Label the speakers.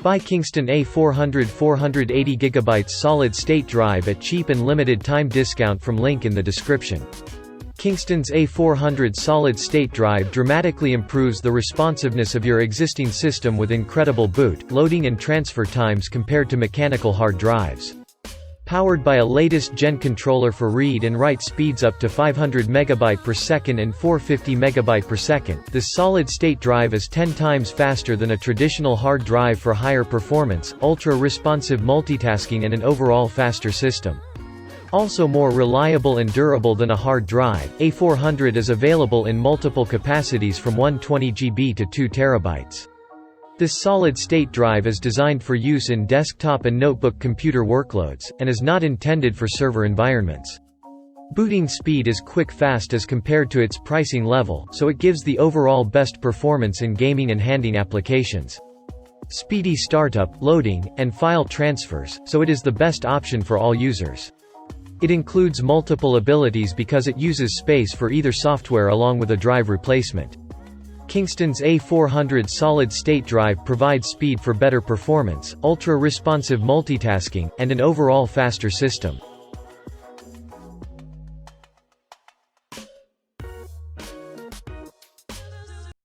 Speaker 1: Buy Kingston A400 480GB solid-state drive at cheap and limited-time discount from link in the description. Kingston's A400 solid-state drive dramatically improves the responsiveness of your existing system with incredible boot, loading and transfer times compared to mechanical hard drives. Powered by a latest gen controller for read and write speeds up to 500 MB per second and 450 MB per second, this solid-state drive is 10 times faster than a traditional hard drive for higher performance, ultra-responsive multitasking and an overall faster system. Also more reliable and durable than a hard drive, A400 is available in multiple capacities from 120GB to 2 TB. This solid-state drive is designed for use in desktop and notebook computer workloads, and is not intended for server environments. Booting speed is quick-fast as compared to its pricing level, so it gives the overall best performance in gaming and handling applications. Speedy startup, loading, and file transfers, so it is the best option for all users. It includes multiple abilities because it uses space for either software along with a drive replacement. Kingston's A400 solid-state drive provides speed for better performance, ultra-responsive multitasking, and an overall faster system.